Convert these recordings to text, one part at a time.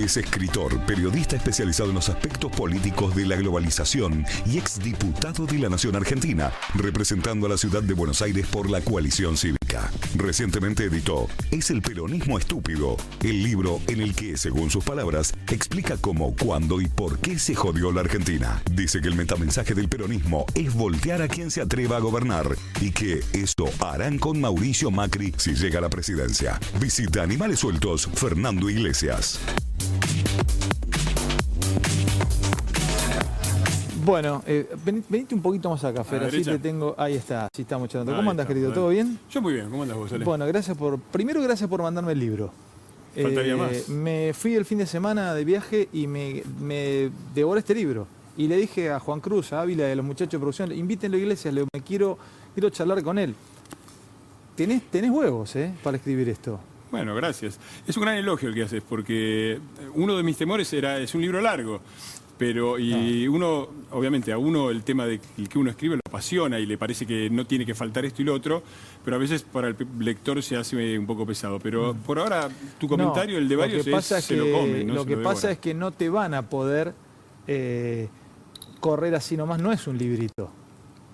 Es escritor, periodista especializado en los aspectos políticos de la globalización y exdiputado de la Nación Argentina, representando a la ciudad de Buenos Aires por la coalición cívica. Recientemente editó Es el peronismo estúpido, el libro en el que, según sus palabras, explica cómo, cuándo y por qué se jodió la Argentina. Dice que el metamensaje del peronismo es voltear a quien se atreva a gobernar y que esto harán con Mauricio Macri si llega a la presidencia. Visita Animales Sueltos, Fernando Iglesias. Bueno, venite un poquito más acá, Fer, así te tengo... Ahí está, así estamos charlando. ¿Cómo andas, querido? ¿Todo bien? Yo muy bien, ¿cómo andas vos, Ale? Bueno, primero gracias por mandarme el libro. Faltaría más. Me fui el fin de semana de viaje y me devoré este libro. Y le dije a Juan Cruz, a Ávila, a los muchachos de producción, invítenlo a Iglesias, quiero charlar con él. Tenés huevos, para escribir esto. Bueno, gracias. Es un gran elogio el que haces, porque uno de mis temores es un libro largo. Pero, uno, obviamente, a uno el tema de que uno escribe lo apasiona y le parece que no tiene que faltar esto y lo otro, pero a veces para el lector se hace un poco pesado. Pero por ahora, tu comentario, el de varios, se lo come. Lo que pasa es que no te van a poder correr así nomás. No es un librito.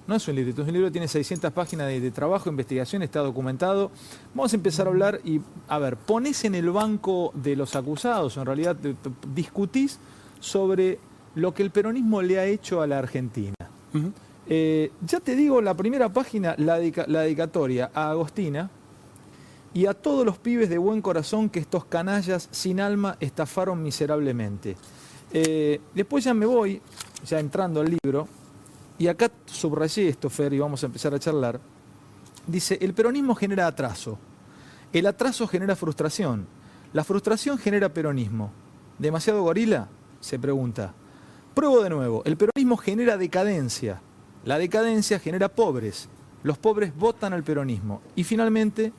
No es un librito. Es un libro que tiene 600 páginas de trabajo, investigación, está documentado. Vamos a empezar a hablar y, a ver, ponés en el banco de los acusados, en realidad discutís sobre lo que el peronismo le ha hecho a la Argentina. Ya te digo, la primera página, la dedicatoria a Agostina y a todos los pibes de buen corazón que estos canallas sin alma estafaron miserablemente. Después ya me voy, ya entrando al libro, y acá subrayé esto, Fer, y vamos a empezar a charlar. Dice, el peronismo genera atraso. El atraso genera frustración. La frustración genera peronismo. ¿Demasiado gorila? Se pregunta. Pruebo de nuevo, el peronismo genera decadencia, la decadencia genera pobres, los pobres votan al peronismo. Y finalmente,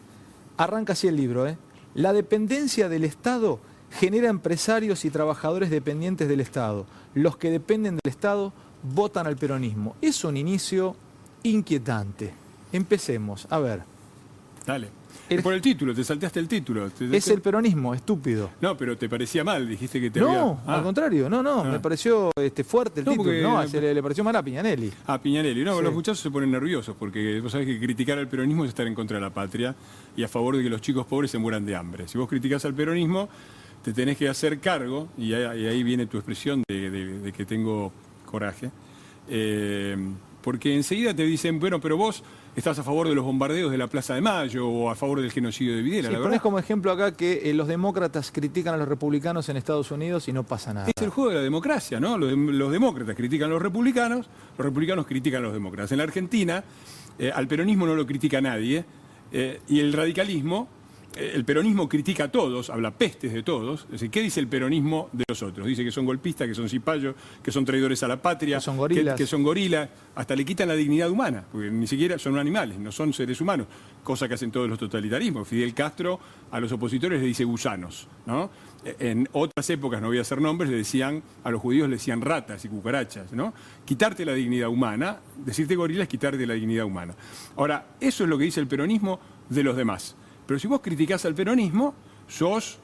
arranca así el libro, la dependencia del Estado genera empresarios y trabajadores dependientes del Estado. Los que dependen del Estado votan al peronismo. Es un inicio inquietante. Empecemos, a ver. Dale. Por el título, te salteaste el título. Es el peronismo, estúpido. No, pero te parecía mal, dijiste que te No, al contrario, me pareció fuerte el título. Le pareció mal a Piñanelli. A Piñanelli, no, sí. Los muchachos se ponen nerviosos porque vos sabés que criticar al peronismo es estar en contra de la patria y a favor de que los chicos pobres se mueran de hambre. Si vos criticás al peronismo, te tenés que hacer cargo, y ahí viene tu expresión de que tengo coraje, porque enseguida te dicen, bueno, pero vos estás a favor de los bombardeos de la Plaza de Mayo o a favor del genocidio de Videla. Sí, ponés como ejemplo acá que los demócratas critican a los republicanos en Estados Unidos y no pasa nada. Es el juego de la democracia, ¿no? Los demócratas critican a los republicanos critican a los demócratas. En la Argentina, al peronismo no lo critica nadie, y el radicalismo, el peronismo critica a todos, habla pestes de todos. Es decir, ¿qué dice el peronismo de los otros? Dice que son golpistas, que son cipayos, que son traidores a la patria, que son gorilas. Que son gorilas. Hasta le quitan la dignidad humana, porque ni siquiera son animales, no son seres humanos, cosa que hacen todos los totalitarismos. Fidel Castro a los opositores les dice gusanos, ¿no? En otras épocas, no voy a hacer nombres, a los judíos le decían ratas y cucarachas, ¿no? Quitarte la dignidad humana, decirte gorila es quitarte la dignidad humana. Ahora, eso es lo que dice el peronismo de los demás. Pero si vos criticás al peronismo, sos...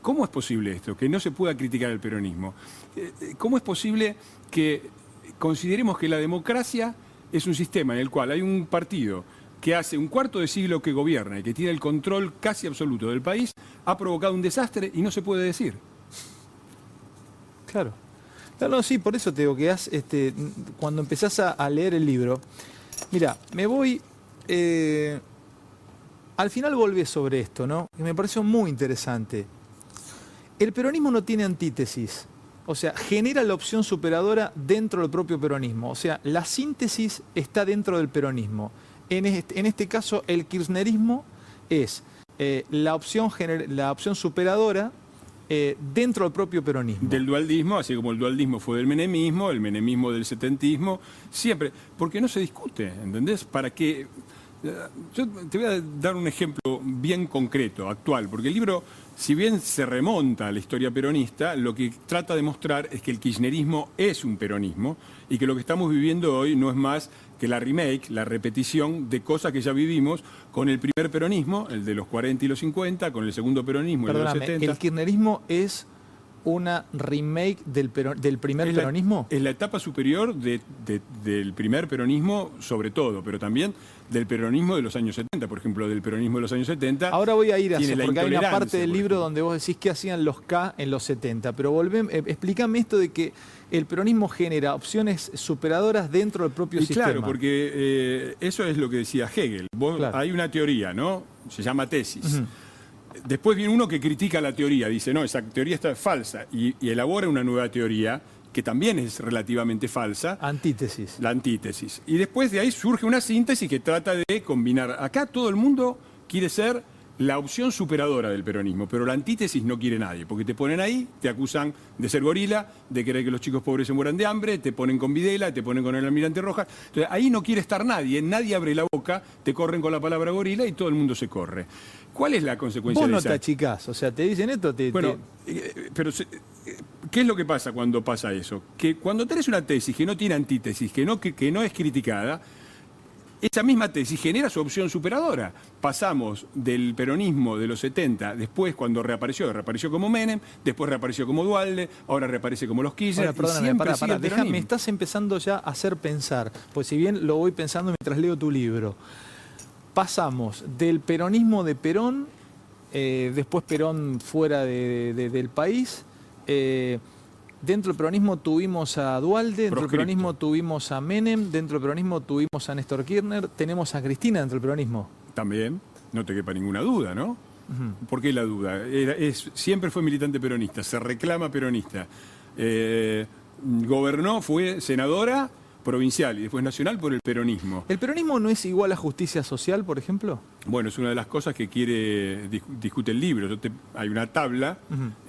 ¿Cómo es posible esto? Que no se pueda criticar al peronismo. ¿Cómo es posible que consideremos que la democracia es un sistema en el cual hay un partido que hace un cuarto de siglo que gobierna y que tiene el control casi absoluto del país, ha provocado un desastre y no se puede decir? Claro. No, sí, por eso te digo que cuando empezás a leer el libro, mira, me voy... Al final volvés sobre esto, ¿no? Y me pareció muy interesante. El peronismo no tiene antítesis. O sea, genera la opción superadora dentro del propio peronismo. O sea, la síntesis está dentro del peronismo. En este caso, el kirchnerismo es la opción superadora dentro del propio peronismo. Del dualdismo, así como el dualdismo fue del menemismo, el menemismo del setentismo, siempre. Porque no se discute, ¿entendés? Para que... Yo te voy a dar un ejemplo bien concreto, actual, porque el libro, si bien se remonta a la historia peronista, lo que trata de mostrar es que el kirchnerismo es un peronismo y que lo que estamos viviendo hoy no es más que la remake, la repetición de cosas que ya vivimos con el primer peronismo, el de los 40 y los 50, con el segundo peronismo, el de los 70. ¿El kirchnerismo es una remake del primer peronismo? Es la etapa superior del primer peronismo, sobre todo, pero también del peronismo de los años 70. Por ejemplo, del peronismo de los años 70. Ahora voy a ir a eso, tiene porque hay una parte del libro ejemplo, donde vos decís qué hacían los K en los 70. Pero explícame esto de que el peronismo genera opciones superadoras dentro del propio sistema. Claro, porque eso es lo que decía Hegel. Hay una teoría, ¿no? Se llama tesis. Después viene uno que critica la teoría, dice, no, esa teoría está falsa, y elabora una nueva teoría que también es relativamente falsa. Antítesis. La antítesis. Y después de ahí surge una síntesis que trata de combinar. Acá todo el mundo quiere ser la opción superadora del peronismo, pero la antítesis no quiere nadie, porque te ponen ahí, te acusan de ser gorila, de querer que los chicos pobres se mueran de hambre, te ponen con Videla, te ponen con el almirante Rojas. Entonces ahí no quiere estar nadie abre la boca, te corren con la palabra gorila y todo el mundo se corre. ¿Cuál es la consecuencia Vos de no esa? te achicás, o sea, te dicen esto, Bueno, pero ¿qué es lo que pasa cuando pasa eso? Que cuando tenés una tesis que no tiene antítesis, que no es criticada, esa misma tesis genera su opción superadora. Pasamos del peronismo de los 70, después cuando reapareció como Menem, después reapareció como Duhalde, ahora reaparece como los Kirchner. Ahora, perdóname, me estás empezando ya a hacer pensar, pues si bien lo voy pensando mientras leo tu libro. Pasamos del peronismo de Perón, después Perón fuera del país, dentro del peronismo tuvimos a Duhalde, dentro del peronismo tuvimos a Menem, dentro del peronismo tuvimos a Néstor Kirchner, tenemos a Cristina dentro del peronismo. También, no te quepa ninguna duda, ¿no? ¿Por qué la duda? Siempre fue militante peronista, se reclama peronista. Gobernó, fue senadora provincial y después nacional por el peronismo. ¿El peronismo no es igual a justicia social, por ejemplo? Bueno, es una de las cosas que discute el libro. Hay una tabla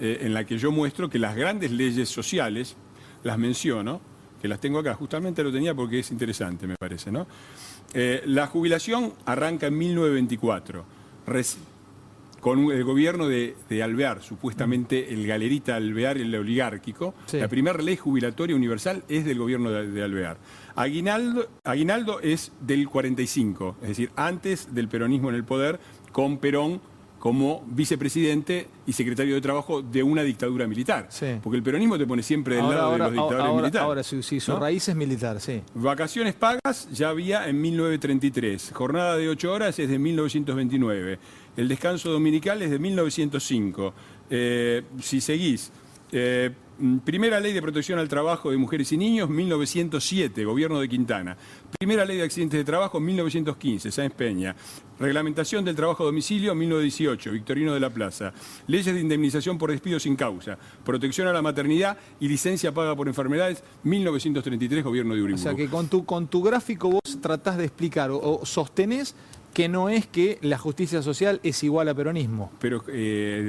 en la que yo muestro que las grandes leyes sociales, las menciono, que las tengo acá, justamente lo tenía porque es interesante, me parece, ¿no? La jubilación arranca en 1924, con el gobierno de Alvear, supuestamente el galerita Alvear, el oligárquico. Sí. La primera ley jubilatoria universal es del gobierno de Alvear. Aguinaldo es del 45, es decir, antes del peronismo en el poder, con Perón como vicepresidente y secretario de Trabajo de una dictadura militar. Sí. Porque el peronismo te pone siempre del lado de los dictadores militares. Ahora, sí, su raíz es militar, sí. Vacaciones pagas ya había en 1933. Jornada de 8 horas es de 1929. El descanso dominical es de 1905. Si seguís, primera ley de protección al trabajo de mujeres y niños, 1907, gobierno de Quintana. Primera ley de accidentes de trabajo, 1915, Sáenz Peña. Reglamentación del trabajo a domicilio, 1918, Victorino de la Plaza. Leyes de indemnización por despido sin causa. Protección a la maternidad y licencia paga por enfermedades, 1933, gobierno de Uriburu. O sea que con tu gráfico vos tratás de explicar o sostenés que no es que la justicia social es igual a peronismo. Pero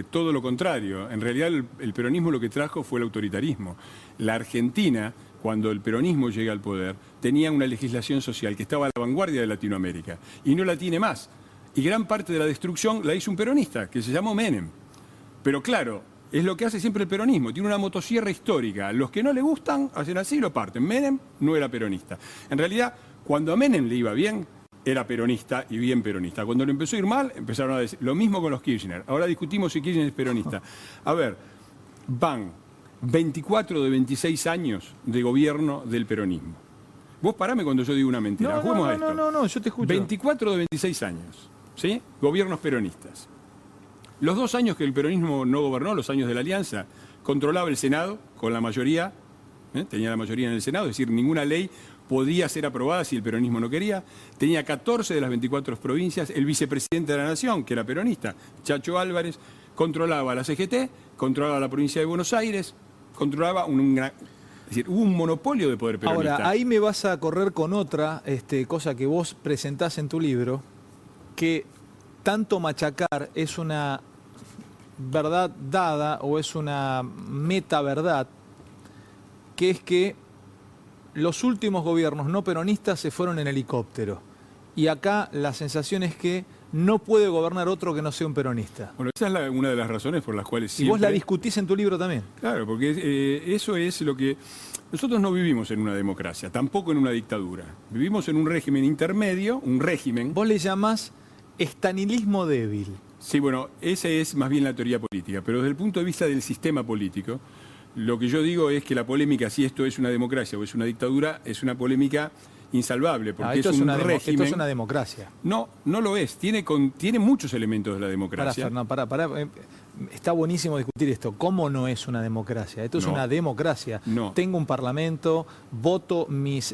todo lo contrario. En realidad el peronismo lo que trajo fue el autoritarismo. La Argentina, cuando el peronismo llega al poder, tenía una legislación social que estaba a la vanguardia de Latinoamérica y no la tiene más. Y gran parte de la destrucción la hizo un peronista, que se llamó Menem. Pero claro, es lo que hace siempre el peronismo. Tiene una motosierra histórica. Los que no le gustan hacen así y lo parten. Menem no era peronista. En realidad, cuando a Menem le iba bien, era peronista y bien peronista. Cuando le empezó a ir mal, empezaron a decir lo mismo con los Kirchner. Ahora discutimos si Kirchner es peronista. A ver, van 24 de 26 años de gobierno del peronismo. Vos parame cuando yo digo una mentira. Juguemos a esto. No, yo te escucho. 24 de 26 años, ¿sí? Gobiernos peronistas. Los 2 años que el peronismo no gobernó, los años de la Alianza, controlaba el Senado con la mayoría, tenía la mayoría en el Senado, es decir, ninguna ley podía ser aprobada si el peronismo no quería. Tenía 14 de las 24 provincias. El vicepresidente de la Nación, que era peronista, Chacho Álvarez, controlaba la CGT, controlaba la provincia de Buenos Aires, controlaba es decir, hubo un monopolio de poder peronista. Ahora, ahí me vas a correr con otra cosa que vos presentás en tu libro, que tanto machacar es una verdad dada o es una meta verdad, que es que los últimos gobiernos no peronistas se fueron en helicóptero y acá la sensación es que no puede gobernar otro que no sea un peronista. Bueno, esa es una de las razones por las cuales Y vos la discutís en tu libro también. Claro, porque eso es lo que... Nosotros no vivimos en una democracia, tampoco en una dictadura. Vivimos en un régimen intermedio, un régimen... Vos le llamás estanilismo débil. Sí, bueno, esa es más bien la teoría política, pero desde el punto de vista del sistema político, lo que yo digo es que la polémica, si esto es una democracia o es una dictadura, es una polémica insalvable, porque esto es un régimen... Esto es una democracia. No, no lo es. Tiene muchos elementos de la democracia. Pará. Está buenísimo discutir esto. ¿Cómo no es una democracia? Esto es una democracia. No. Tengo un parlamento, voto mis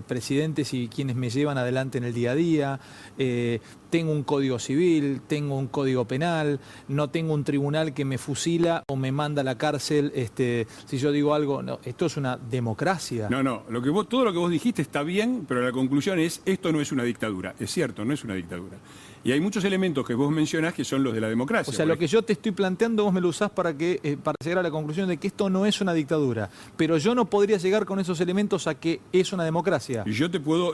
presidentes y quienes me llevan adelante en el día a día. Tengo un código civil, tengo un código penal, no tengo un tribunal que me fusila o me manda a la cárcel si yo digo algo. No, esto es una democracia. No. Todo lo que vos dijiste está bien, pero la conclusión es, esto no es una dictadura. Es cierto, no es una dictadura. Y hay muchos elementos que vos mencionás que son los de la democracia. O sea, lo que yo te estoy planteando, vos me lo usás para llegar a la conclusión de que esto no es una dictadura. Pero yo no podría llegar con esos elementos a que es una democracia. Y yo te puedo,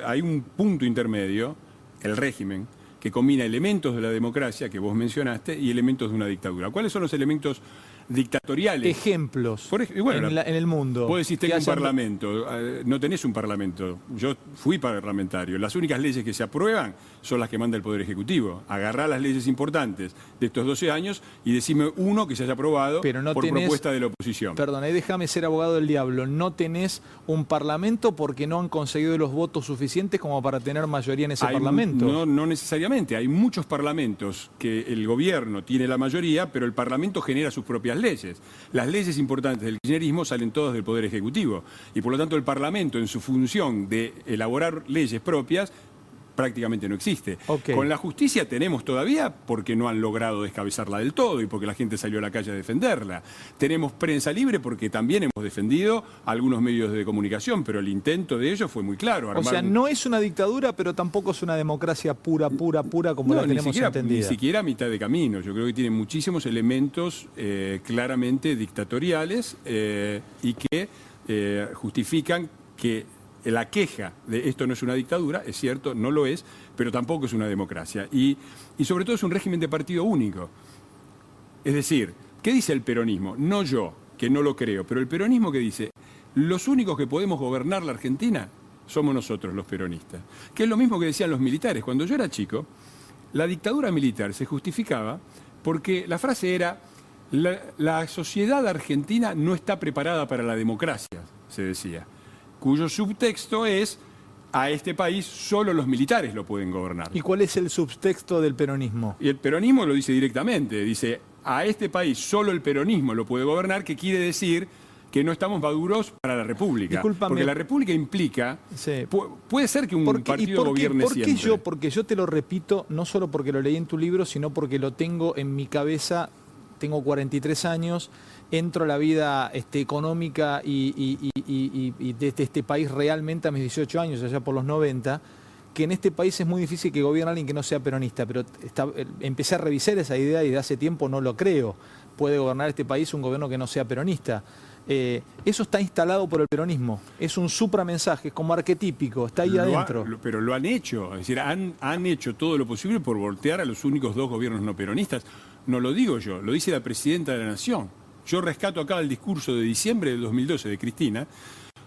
hay un punto intermedio, el régimen, que combina elementos de la democracia que vos mencionaste y elementos de una dictadura. ¿Cuáles son los elementos dictatoriales? Ejemplos bueno, en el mundo. Vos decís, tengo un parlamento. No tenés un parlamento. Yo fui parlamentario. Las únicas leyes que se aprueban son las que manda el Poder Ejecutivo. Agarrá las leyes importantes de estos 12 años y decime uno que se haya aprobado por propuesta de la oposición. Perdón, ahí déjame ser abogado del diablo. No tenés un parlamento porque no han conseguido los votos suficientes como para tener mayoría en ese parlamento. No necesariamente. Hay muchos parlamentos que el gobierno tiene la mayoría, pero el parlamento genera sus propias leyes. Las leyes importantes del kirchnerismo salen todas del Poder Ejecutivo y por lo tanto el Parlamento en su función de elaborar leyes propias prácticamente no existe. Okay. Con la justicia tenemos todavía porque no han logrado descabezarla del todo y porque la gente salió a la calle a defenderla. Tenemos prensa libre porque también hemos defendido algunos medios de comunicación, pero el intento de ellos fue muy claro. O sea, no es una dictadura, pero tampoco es una democracia pura como la tenemos entendida. Ni siquiera a mitad de camino. Yo creo que tiene muchísimos elementos claramente dictatoriales y que justifican que la queja de esto no es una dictadura, es cierto, no lo es, pero tampoco es una democracia. Y sobre todo es un régimen de partido único. Es decir, ¿qué dice el peronismo? No yo, que no lo creo, pero el peronismo que dice, los únicos que podemos gobernar la Argentina somos nosotros los peronistas. Que es lo mismo que decían los militares. Cuando yo era chico, la dictadura militar se justificaba porque la frase era, la sociedad argentina no está preparada para la democracia, se decía. Cuyo subtexto es, a este país solo los militares lo pueden gobernar. ¿Y cuál es el subtexto del peronismo? Y el peronismo lo dice directamente, dice, a este país solo el peronismo lo puede gobernar, que quiere decir que no estamos maduros para la República. Discúlpame. Porque la República implica, sí. Puede ser que un partido gobierne siempre. Porque yo te lo repito, no solo porque lo leí en tu libro, sino porque lo tengo en mi cabeza, tengo 43 años, entro a la vida económica y de este país realmente a mis 18 años, allá por los 90, que en este país es muy difícil que gobierne alguien que no sea peronista, pero empecé a revisar esa idea y de hace tiempo no lo creo. Puede gobernar este país un gobierno que no sea peronista. Eso está instalado por el peronismo, es un supramensaje, es como arquetípico, está ahí adentro. Pero lo han hecho, es decir, han hecho todo lo posible por voltear a los únicos dos gobiernos no peronistas. No lo digo yo, lo dice la presidenta de la Nación. Yo rescato acá el discurso de diciembre del 2012 de Cristina,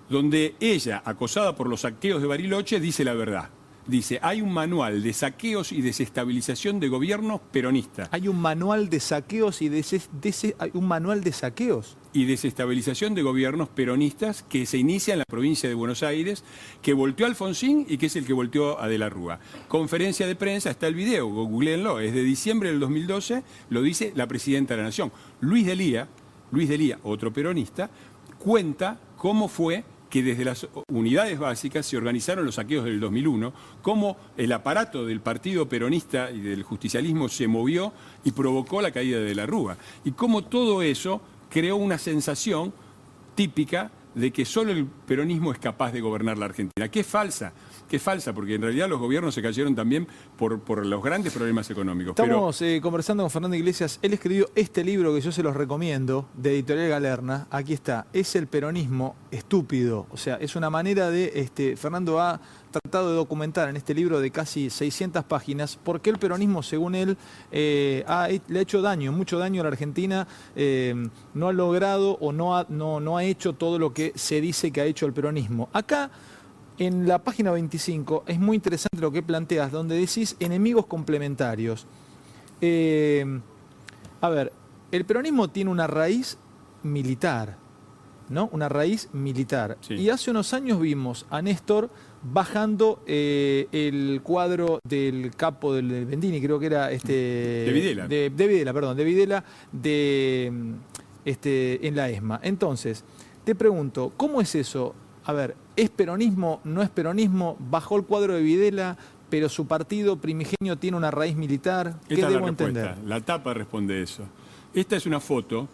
donde ella, acosada por los saqueos de Bariloche, dice la verdad. Dice, hay un manual de saqueos y desestabilización de gobiernos peronistas. Hay un manual de saqueos y un manual de saqueos y desestabilización de gobiernos peronistas que se inicia en la provincia de Buenos Aires, que volteó a Alfonsín y que es el que volteó a De la Rúa. Conferencia de prensa, está el video, googleenlo, es de diciembre del 2012, lo dice la presidenta de la Nación. Luis Delía, otro peronista, cuenta cómo fue que desde las unidades básicas se organizaron los saqueos del 2001, cómo el aparato del partido peronista y del justicialismo se movió y provocó la caída de la Rúa. Y cómo todo eso creó una sensación típica de que solo el peronismo es capaz de gobernar la Argentina, que es falsa, porque en realidad los gobiernos se cayeron también por los grandes problemas económicos. Estamos conversando con Fernando Iglesias, él escribió este libro que yo se los recomiendo, de Editorial Galerna, aquí está, es el peronismo estúpido, o sea, es una manera de, Fernando ha tratado de documentar en este libro de casi 600 páginas por qué el peronismo, según él, le ha hecho daño, mucho daño a la Argentina, no ha logrado o no ha hecho todo lo que se dice que ha hecho el peronismo. Acá, en la página 25, es muy interesante lo que planteas, donde decís enemigos complementarios. A ver, el peronismo tiene una raíz militar, ¿no? Una raíz militar. Sí. Y hace unos años vimos a Néstor bajando el cuadro del capo del Bendini, creo que era de Videla. De Videla, perdón, de Videla en la ESMA. Entonces, te pregunto, ¿cómo es eso? A ver, ¿es peronismo, no es peronismo? ¿Bajó el cuadro de Videla, pero su partido primigenio tiene una raíz militar? ¿Qué Esta es debo la respuesta. entender? La tapa responde eso. Esta es una foto.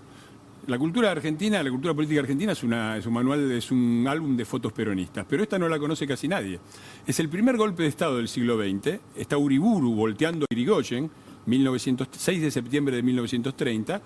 La cultura argentina, la cultura política argentina es un manual, es un álbum de fotos peronistas, pero esta no la conoce casi nadie. Es el primer golpe de Estado del siglo XX. Está Uriburu volteando a Irigoyen, 6 de septiembre de 1930.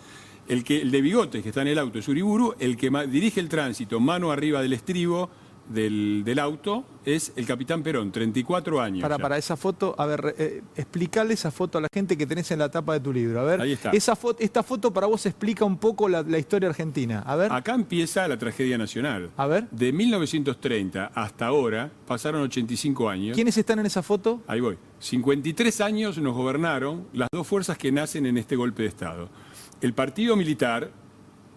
El de bigotes que está en el auto es Uriburu. El que dirige el tránsito, mano arriba del estribo del auto, es el capitán Perón, 34 años. Para esa foto, a ver, explicarle esa foto a la gente que tenés en la tapa de tu libro. A ver, ahí está. Esta foto para vos explica un poco la historia argentina. A ver. Acá empieza la tragedia nacional. A ver. De 1930 hasta ahora pasaron 85 años. ¿Quiénes están en esa foto? Ahí voy. 53 años nos gobernaron las dos fuerzas que nacen en este golpe de Estado. El partido militar,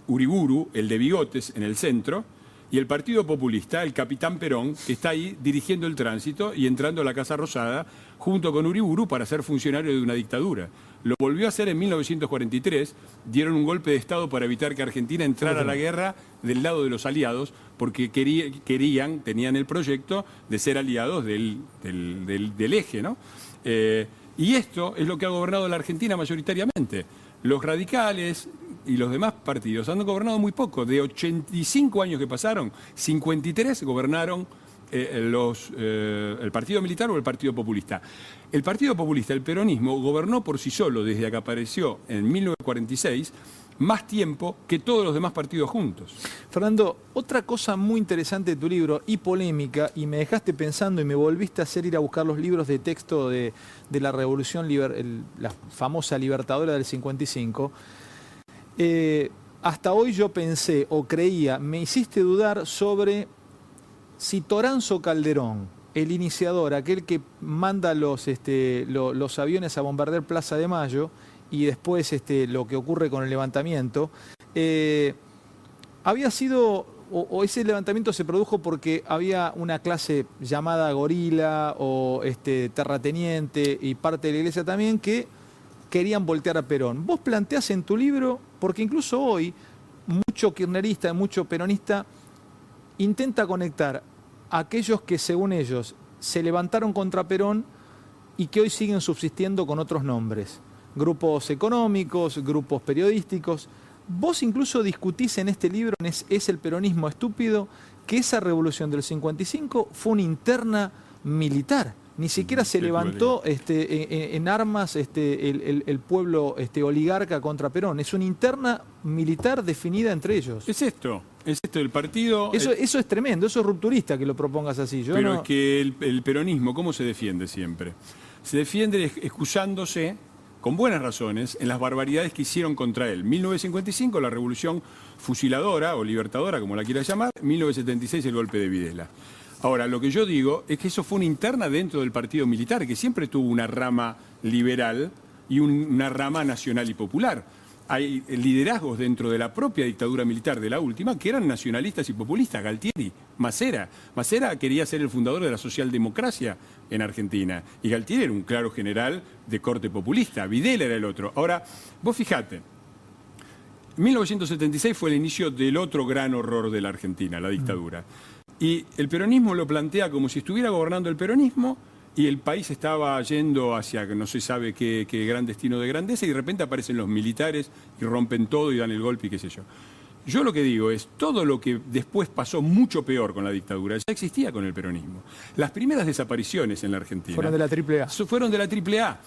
Uriburu, el de bigotes en el centro, y el Partido Populista, el capitán Perón, que está ahí dirigiendo el tránsito y entrando a la Casa Rosada junto con Uriburu para ser funcionario de una dictadura. Lo volvió a hacer en 1943, dieron un golpe de Estado para evitar que Argentina entrara a la guerra del lado de los aliados, porque tenían el proyecto de ser aliados del eje, ¿no? Y esto es lo que ha gobernado la Argentina mayoritariamente. Los radicales y los demás partidos han gobernado muy poco. De 85 años que pasaron, 53 gobernaron el Partido Militar o el Partido Populista. El Partido Populista, el peronismo, gobernó por sí solo desde que apareció en 1946 más tiempo que todos los demás partidos juntos. Fernando, otra cosa muy interesante de tu libro y polémica, y me dejaste pensando y me volviste a hacer ir a buscar los libros de texto de la Revolución, la famosa Libertadora del 55. Hasta hoy yo pensé o creía, me hiciste dudar sobre si Toranzo Calderón, el iniciador, aquel que manda los aviones a bombardear Plaza de Mayo y después lo que ocurre con el levantamiento, había sido, o ese levantamiento se produjo porque había una clase llamada gorila o terrateniente y parte de la iglesia también que querían voltear a Perón. Vos planteás en tu libro, porque incluso hoy mucho kirchnerista, mucho peronista intenta conectar a aquellos que según ellos se levantaron contra Perón y que hoy siguen subsistiendo con otros nombres. Grupos económicos, grupos periodísticos. Vos incluso discutís en este libro, ¿Es el peronismo estúpido?, que esa revolución del 55 fue una interna militar. Ni siquiera se levantó en armas el pueblo oligarca contra Perón. Es una interna militar definida entre ellos. Es esto, el partido... Eso es tremendo, eso es rupturista que lo propongas así. Pero es que el peronismo, ¿cómo se defiende siempre? Se defiende excusándose, con buenas razones, en las barbaridades que hicieron contra él. 1955, la revolución fusiladora o libertadora, como la quieras llamar. 1976, el golpe de Videla. Ahora, lo que yo digo es que eso fue una interna dentro del partido militar, que siempre tuvo una rama liberal y una rama nacional y popular. Hay liderazgos dentro de la propia dictadura militar de la última que eran nacionalistas y populistas. Galtieri, Macera. Macera quería ser el fundador de la socialdemocracia en Argentina. Y Galtieri era un claro general de corte populista. Videla era el otro. Ahora, vos fijate, 1976 fue el inicio del otro gran horror de la Argentina, la dictadura. Y el peronismo lo plantea como si estuviera gobernando el peronismo y el país estaba yendo hacia no se sabe qué gran destino de grandeza y de repente aparecen los militares y rompen todo y dan el golpe y qué sé yo. Yo lo que digo es, todo lo que después pasó mucho peor con la dictadura ya existía con el peronismo. Las primeras desapariciones en la Argentina... Fueron de la AAA. Fueron de la AAA.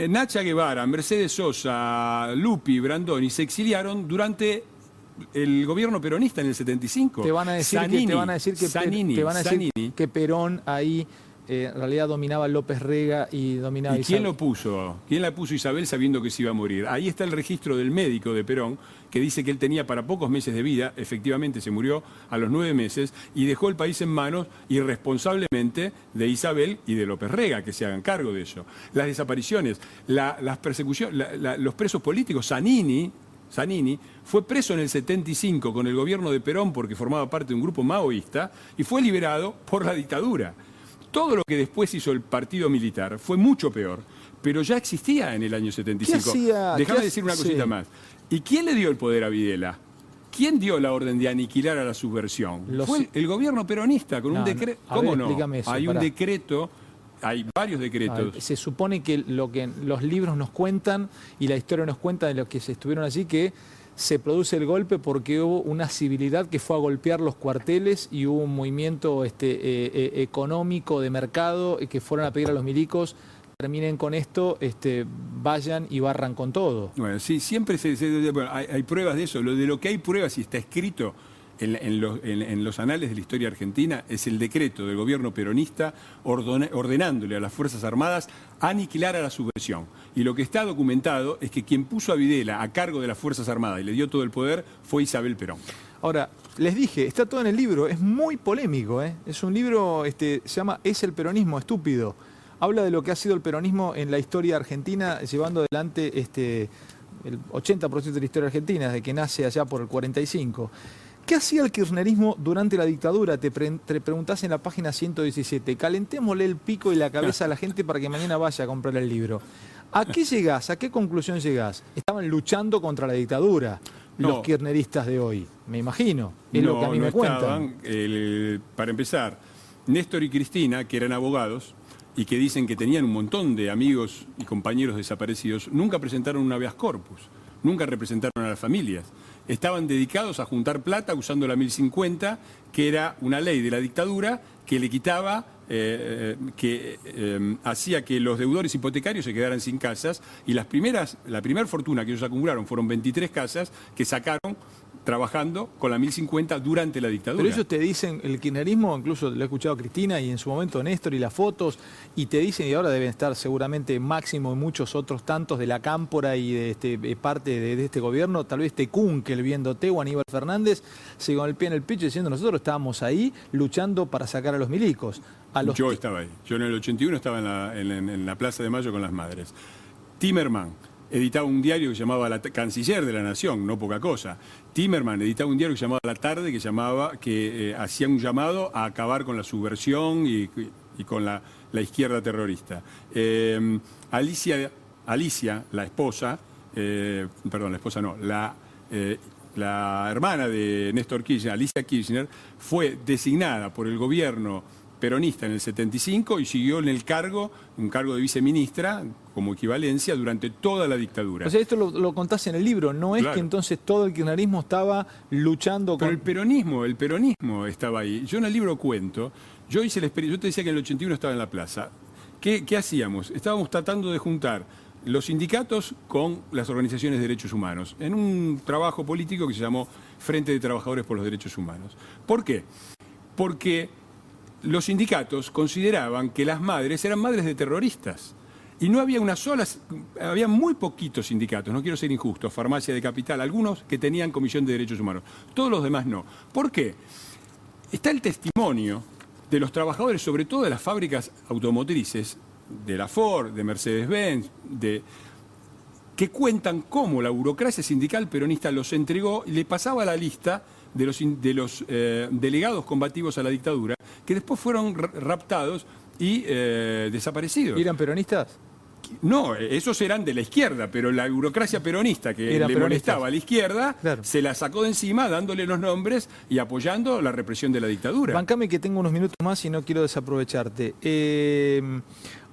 Nacha Guevara, Mercedes Sosa, Lupi, Brandoni se exiliaron durante el gobierno peronista en el 75. Te van a decir que Perón ahí en realidad dominaba López Rega y dominaba ¿Y quién lo puso? ¿Quién la puso Isabel sabiendo que se iba a morir? Ahí está el registro del médico de Perón, que dice que él tenía para pocos meses de vida, efectivamente se murió a los 9 meses, y dejó el país en manos irresponsablemente de Isabel y de López Rega, que se hagan cargo de eso. Las desapariciones, las persecuciones, los presos políticos, Zanini fue preso en el 75 con el gobierno de Perón porque formaba parte de un grupo maoísta y fue liberado por la dictadura. Todo lo que después hizo el partido militar fue mucho peor, pero ya existía en el año 75. Déjame decir una cosita más. ¿Y quién le dio el poder a Videla? ¿Quién dio la orden de aniquilar a la subversión? Fue el gobierno peronista con un decreto. ¿Cómo no? Hay un decreto. Hay varios decretos. Se supone que lo que los libros nos cuentan y la historia nos cuenta de los que se estuvieron allí, que se produce el golpe porque hubo una civilidad que fue a golpear los cuarteles y hubo un movimiento económico de mercado que fueron a pedir a los milicos: terminen con esto, vayan y barran con todo. Bueno, sí, siempre bueno, hay pruebas de eso. De lo que hay pruebas y está escrito en los anales de la historia argentina es el decreto del gobierno peronista ordenándole a las Fuerzas Armadas aniquilar a la subversión. Y lo que está documentado es que quien puso a Videla a cargo de las Fuerzas Armadas y le dio todo el poder fue Isabel Perón. Ahora, les dije, está todo en el libro, es muy polémico, ¿eh? Es un libro, se llama ¿Es el peronismo estúpido? Habla de lo que ha sido el peronismo en la historia argentina, llevando adelante el 80% de la historia argentina, desde que nace allá por el 45. ¿Qué hacía el kirchnerismo durante la dictadura? Te preguntás en la página 117. Calentémosle el pico y la cabeza a la gente para que mañana vaya a comprar el libro. ¿A qué llegás? ¿A qué conclusión llegás? Estaban luchando contra la dictadura los kirchneristas de hoy, me imagino. Es lo que a mí me cuentan. Para empezar, Néstor y Cristina, que eran abogados y que dicen que tenían un montón de amigos y compañeros desaparecidos, nunca presentaron un habeas corpus, nunca representaron a las familias. Estaban dedicados a juntar plata usando la 1050, que era una ley de la dictadura que le quitaba, hacía que los deudores hipotecarios se quedaran sin casas, y la primera fortuna que ellos acumularon fueron 23 casas que sacaron trabajando con la 1050 durante la dictadura. Pero ellos te dicen, el kirchnerismo, incluso lo he escuchado a Cristina y en su momento Néstor y las fotos, y te dicen, y ahora deben estar seguramente Máximo y muchos otros tantos de la Cámpora y de parte de este gobierno, tal vez Kunkel viéndote o Aníbal Fernández, se con el pie en el pecho diciendo: nosotros estábamos ahí luchando para sacar a los milicos. Yo estaba ahí. Yo en el 81 estaba en la Plaza de Mayo con las madres. Timerman editaba un diario que se llamaba La Canciller de la Nación, no poca cosa. Timerman editaba un diario que se llamaba La Tarde, que hacía un llamado a acabar con la subversión y con la izquierda terrorista. Alicia, la esposa, perdón, la esposa no, la hermana de Néstor Kirchner, Alicia Kirchner, fue designada por el gobierno peronista en el 75 y siguió en el cargo, un cargo de viceministra como equivalencia durante toda la dictadura. O sea, esto lo contás en el libro, no es que entonces todo el kirchnerismo estaba luchando con... Pero el peronismo estaba ahí. Yo en el libro cuento, yo hice la experiencia, yo te decía que en el 81 estaba en la plaza. ¿Qué hacíamos? Estábamos tratando de juntar los sindicatos con las organizaciones de derechos humanos en un trabajo político que se llamó Frente de Trabajadores por los Derechos Humanos. ¿Por qué? Porque los sindicatos consideraban que las madres eran madres de terroristas. Y no había había muy poquitos sindicatos, no quiero ser injusto, Farmacia de Capital, algunos que tenían Comisión de Derechos Humanos, todos los demás no. ¿Por qué? Está el testimonio de los trabajadores, sobre todo de las fábricas automotrices, de la Ford, de Mercedes-Benz, que cuentan cómo la burocracia sindical peronista los entregó y le pasaba la lista de los delegados combativos a la dictadura, que después fueron raptados y desaparecidos. ¿Y eran peronistas? No, esos eran de la izquierda, pero la burocracia peronista que le molestaba a la izquierda, se la sacó de encima dándole los nombres y apoyando la represión de la dictadura. Bancame que tengo unos minutos más y no quiero desaprovecharte.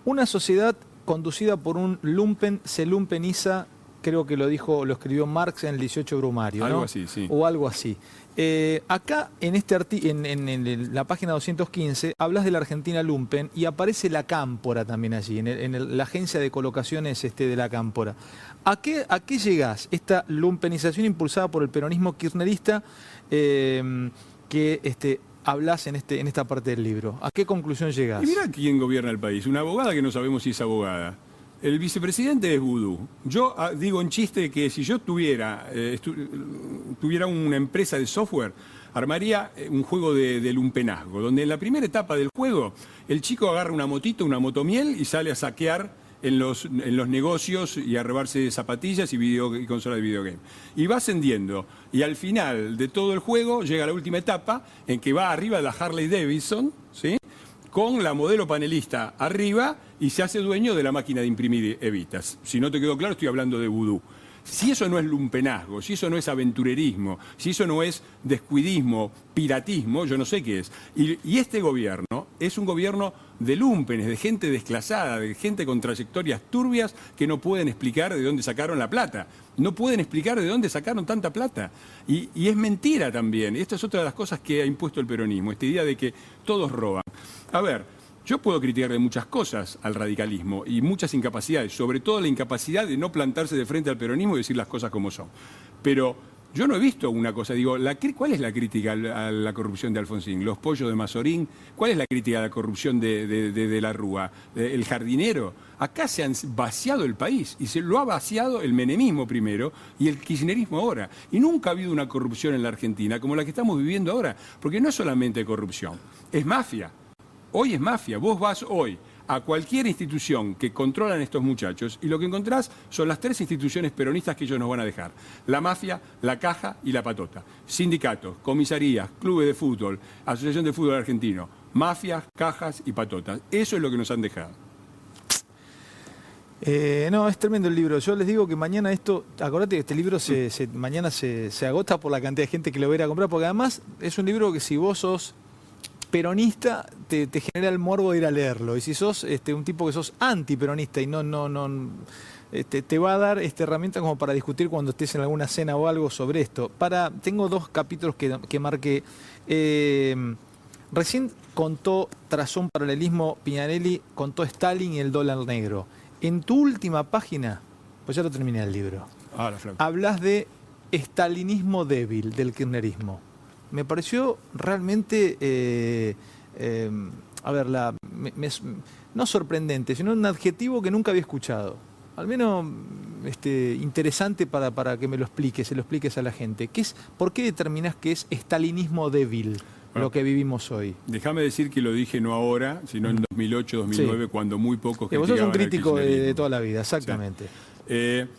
Una sociedad conducida por un lumpen se lumpeniza, creo que lo escribió Marx en el 18 Brumario, ¿no? Algo así, sí. O algo así. Acá en la página 215 hablas de la Argentina Lumpen y aparece la Cámpora también allí, en la agencia de colocaciones de la Cámpora. ¿A qué llegás? Esta lumpenización impulsada por el peronismo kirchnerista que hablas en esta parte del libro? ¿A qué conclusión llegas? Y mirá quién gobierna el país. Una abogada que no sabemos si es abogada. El vicepresidente es vudú. Yo digo en chiste que si yo tuviera una empresa de software, armaría un juego de lumpenazgo, donde en la primera etapa del juego el chico agarra una motito, una motomiel y sale a saquear en los negocios y a robarse zapatillas y consolas de videogame. Y va ascendiendo. Y al final de todo el juego llega la última etapa en que va arriba de la Harley Davidson, ¿sí?, con la modelo panelista arriba y se hace dueño de la máquina de imprimir Evitas. Si no te quedó claro, estoy hablando de vudú. Si eso no es lumpenazgo, si eso no es aventurerismo, si eso no es descuidismo, piratismo, yo no sé qué es. Y este gobierno es un gobierno de lumpenes, de gente desclasada, de gente con trayectorias turbias que no pueden explicar de dónde sacaron la plata. No pueden explicar de dónde sacaron tanta plata. Y es mentira también. Esta es otra de las cosas que ha impuesto el peronismo, esta idea de que todos roban. A ver, yo puedo criticarle muchas cosas al radicalismo y muchas incapacidades, sobre todo la incapacidad de no plantarse de frente al peronismo y decir las cosas como son. Pero yo no he visto una cosa, digo, ¿cuál es la crítica a la corrupción de Alfonsín? ¿Los pollos de Mazorín? ¿Cuál es la crítica a la corrupción de la Rúa? ¿El jardinero? Acá se han vaciado el país y se lo ha vaciado el menemismo primero y el kirchnerismo ahora. Y nunca ha habido una corrupción en la Argentina como la que estamos viviendo ahora, porque no es solamente corrupción, es mafia. Hoy es mafia. Vos vas hoy a cualquier institución que controlan estos muchachos y lo que encontrás son las 3 instituciones peronistas que ellos nos van a dejar. La mafia, la caja y la patota. Sindicatos, comisarías, clubes de fútbol, Asociación de Fútbol Argentino. Mafias, cajas y patotas. Eso es lo que nos han dejado. No, es tremendo el libro. Yo les digo que mañana acordate que este libro mañana se agota por la cantidad de gente que lo va a ir a comprar, porque además es un libro que si vos sos peronista, te genera el morbo de ir a leerlo. Y si sos un tipo que sos antiperonista y te va a dar herramientas como para discutir cuando estés en alguna cena o algo sobre esto. Tengo 2 capítulos que marqué. Recién trazó un paralelismo Piñanelli, contó Stalin y el dólar negro. En tu última página, pues ya lo terminé el libro, hablas de stalinismo débil del kirchnerismo. Me pareció realmente, no sorprendente, sino un adjetivo que nunca había escuchado. Al menos interesante para que me lo expliques, se lo expliques a la gente. ¿Por qué determinás que es stalinismo débil lo que vivimos hoy? Déjame decir que lo dije no ahora, sino en 2008, 2009, sí, cuando muy pocos criticaban. Vos sos un crítico de toda la vida, exactamente. Sí.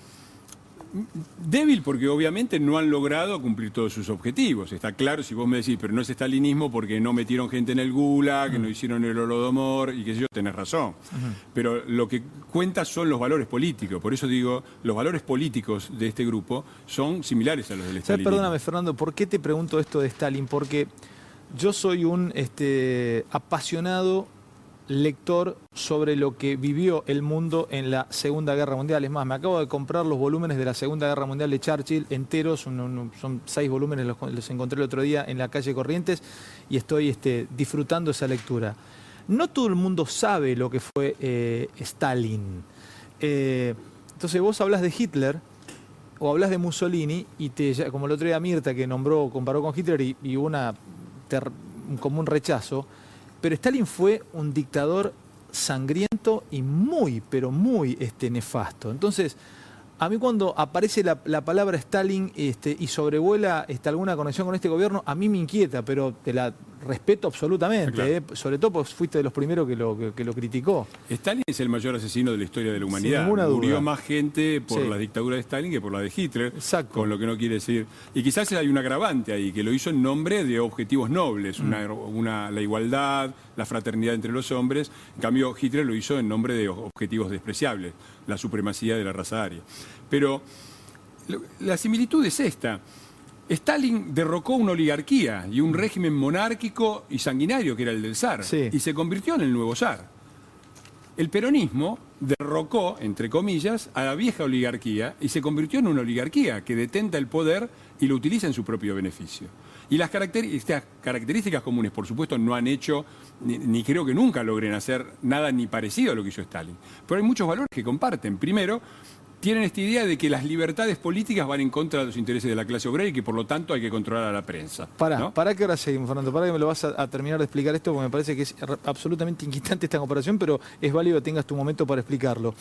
Débil porque obviamente no han logrado cumplir todos sus objetivos. Está claro, si vos me decís, pero no es estalinismo porque no metieron gente en el Gulag, que no hicieron el Holodomor y qué sé yo, tenés razón. Pero lo que cuenta son los valores políticos. Por eso digo, los valores políticos de este grupo son similares a los del estalinismo. Perdóname, Fernando, ¿por qué te pregunto esto de Stalin? Porque yo soy un apasionado lector sobre lo que vivió el mundo en la Segunda Guerra Mundial. Es más, me acabo de comprar los volúmenes de la Segunda Guerra Mundial de Churchill enteros, son 6 volúmenes, los encontré el otro día en la calle Corrientes y estoy disfrutando esa lectura. No todo el mundo sabe lo que fue Stalin. Entonces vos hablas de Hitler o hablas de Mussolini y como el otro día Mirta que comparó con Hitler y hubo como un rechazo. Pero Stalin fue un dictador sangriento y muy, pero muy nefasto. Entonces, a mí cuando aparece la palabra Stalin y sobrevuela alguna conexión con este gobierno, a mí me inquieta, pero te la respeto absolutamente. Claro. Sobre todo porque fuiste de los primeros que lo criticó. Stalin es el mayor asesino de la historia de la humanidad. Sin ninguna duda. Murió más gente por la dictadura de Stalin que por la de Hitler. Exacto. Con lo que no quiere decir. Y quizás hay un agravante ahí, que lo hizo en nombre de objetivos nobles, la igualdad, la fraternidad entre los hombres. En cambio, Hitler lo hizo en nombre de objetivos despreciables, la supremacía de la raza aria. Pero la similitud es esta. Stalin derrocó una oligarquía y un régimen monárquico y sanguinario que era el del zar, y se convirtió en el nuevo zar. El peronismo derrocó, entre comillas, a la vieja oligarquía y se convirtió en una oligarquía que detenta el poder y lo utiliza en su propio beneficio. Y las características comunes, por supuesto, no han hecho, ni creo que nunca logren hacer nada ni parecido a lo que hizo Stalin. Pero hay muchos valores que comparten. Primero, tienen esta idea de que las libertades políticas van en contra de los intereses de la clase obrera y que por lo tanto hay que controlar a la prensa. Pará que ahora seguimos, Fernando. Pará que me lo vas a terminar de explicar esto, porque me parece que es absolutamente inquietante esta comparación, pero es válido que tengas tu momento para explicarlo.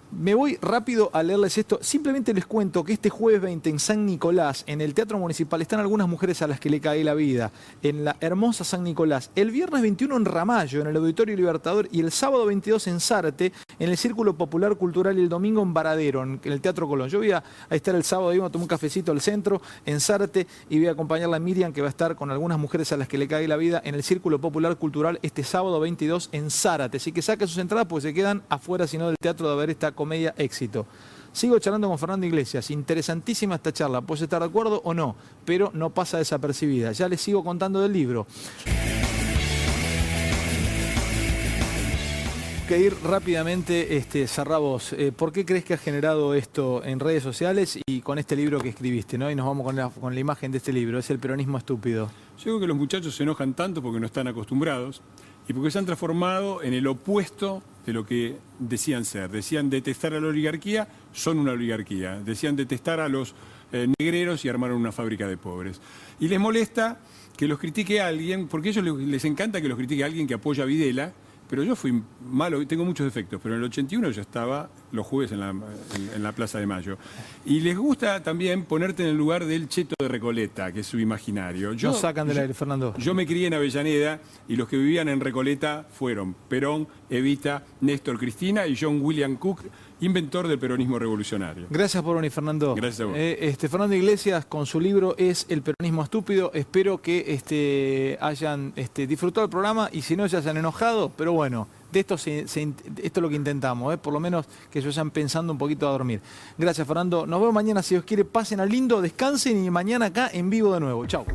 Me voy rápido a leerles esto. Simplemente les cuento que este jueves 20 en San Nicolás, en el Teatro Municipal, están algunas mujeres a las que le cae la vida, en la hermosa San Nicolás. El viernes 21 en Ramallo, en el Auditorio Libertador, y el sábado 22 en Zárate, en el Círculo Popular Cultural, y el domingo en Varadero, en el Teatro Colón. Yo voy a estar el sábado, voy a tomar un cafecito al centro, en Zárate, y voy a acompañarla a Miriam, que va a estar con algunas mujeres a las que le cae la vida en el Círculo Popular Cultural este sábado 22 en Zárate. Así que saquen sus entradas porque se quedan afuera, sino del teatro, de ver esta comedia éxito. Sigo charlando con Fernando Iglesias. Interesantísima esta charla. Puedes estar de acuerdo o no, pero no pasa desapercibida. Ya les sigo contando del libro. Que ir rápidamente, Sarra, vos, ¿por qué crees que has generado esto en redes sociales y con este libro que escribiste, ¿no? Y nos vamos con la imagen de este libro, es El peronismo estúpido. Yo creo que los muchachos se enojan tanto porque no están acostumbrados y porque se han transformado en el opuesto de lo que decían ser. Decían detestar a la oligarquía, son una oligarquía. Decían detestar a los negreros y armaron una fábrica de pobres. Y les molesta que los critique a alguien, porque a ellos les encanta que los critique a alguien que apoya a Videla. Pero yo fui malo, tengo muchos defectos, pero en el 81 yo estaba los jueves en la Plaza de Mayo. Y les gusta también ponerte en el lugar del cheto de Recoleta, que es su imaginario. Nos sacan del aire, Fernando. Yo me crié en Avellaneda y los que vivían en Recoleta fueron Perón, Evita, Néstor Cristina y John William Cook, inventor del peronismo revolucionario. Gracias por venir, Fernando. Gracias a vos. Fernando Iglesias, con su libro es El peronismo estúpido. Espero que hayan disfrutado el programa y si no, ya se han enojado. Pero bueno, de esto, esto es lo que intentamos, por lo menos que se vayan pensando un poquito a dormir. Gracias, Fernando. Nos vemos mañana, si Dios quiere. Pasen al lindo, descansen y mañana acá en vivo de nuevo. Chau.